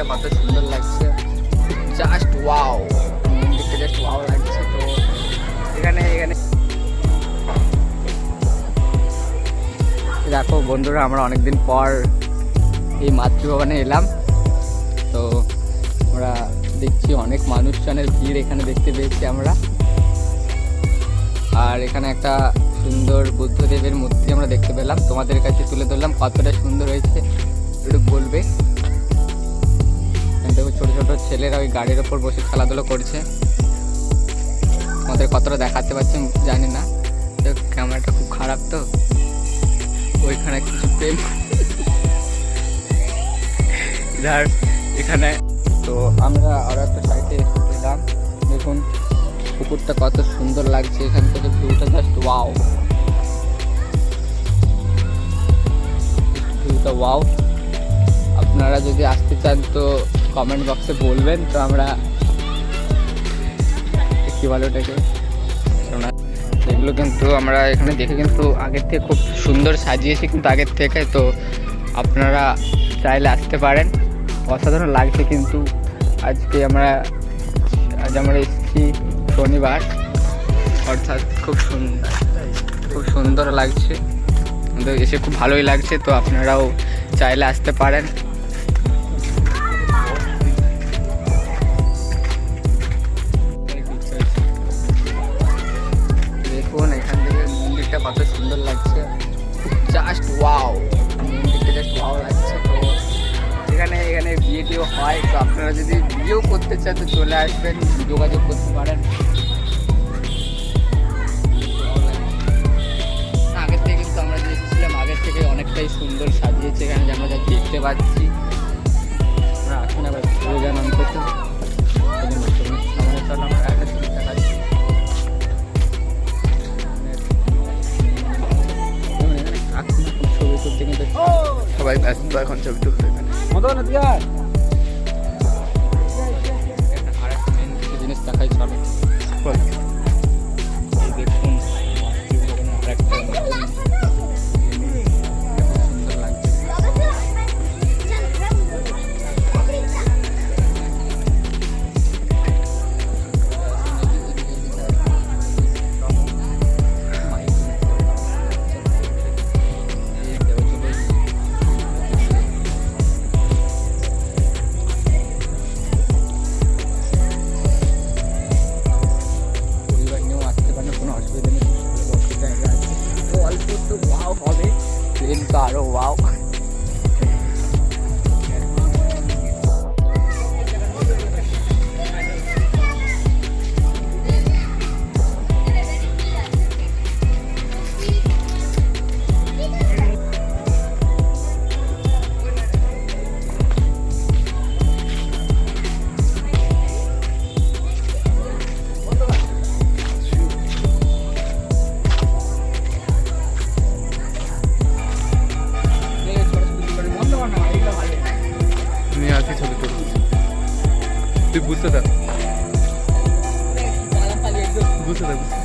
মন্দিরটা কত সুন্দর লাগছে, জাস্ট ওয়াও, মন্দিরটা জাস্ট ওয়াও লাগছে। তো এখানে দেখো বন্ধুরা, আমরা অনেকদিন পর এই মাতৃভবনে এলাম। তো আমরা দেখছি অনেক মানুষজনের ভিড় এখানে দেখতে পেয়েছি আমরা। আর এখানে একটা সুন্দর বুদ্ধদেবের মূর্তি আমরা দেখতে পেলাম, তোমাদের কাছে তুলে ধরলাম। কতটা সুন্দর হয়েছে একটু বলবে। দেখো ছোট ছোট ছেলেরা ওই গাড়ির ওপর বসে খেলাধুলো করছে, আমাদের কতটা দেখাতে পারছি জানি না, ক্যামেরাটা খুব খারাপ। তো ওইখানে কিছু প্রেম এখানে। তো আমরা আরো একটা সাইডে এলাম, দেখুন পুকুরটা কত সুন্দর লাগছে, এখান থেকে ভিউটা জাস্ট ওয়াও, ভিউটা ওয়াও। আপনারা যদি আসতে চান তো কমেন্ট বক্সে বলবেন, তো আমরা কি বলে ওটাকে, এগুলো কিন্তু আমরা এখানে দেখে কিন্তু আগের থেকে খুব সুন্দর সাজিয়েছি কিন্তু আগের থেকে। তো আপনারা চাইলে আসতে পারেন, অসাধারণ লাগছে। কিন্তু আজ আমরা এসেছি শনিবার, অর্থাৎ খুব সুন্দর লাগছে, আমাদের এসে খুব ভালোই লাগছে। তো আপনারাও চাইলে আসতে পারেন। দেখুন এখান থেকে মন্দিরটা কত সুন্দর লাগছে, জাস্ট ওয়াও, মন্দিরটা জাস্ট ওয়াও লাগছে। তো এখানে বিয়ে টিও হয়, তো আপনারা যদি বিয়েও করতে চান তো চলে আসবেন, যোগাযোগ করতে পারেন। আগের থেকে কিন্তু আমরা যে এসেছিলাম আগের থেকে অনেকটাই সুন্দর সাজিয়েছে এখানে, আমরা যা দেখতে পাচ্ছি। আমরা আসুন আবার ঘুরে যান অন্তত, সবাই ব্যস্ত এখন ছবি তুলতে। আরেকটা মেন কিছু জিনিস দেখাই, চলো দেখুন আরেকটা সুন্দর লাগছে। আরো ওয়াও, ছবি তুলছি। তুই বুঝতে থাক, বুঝতে থাক।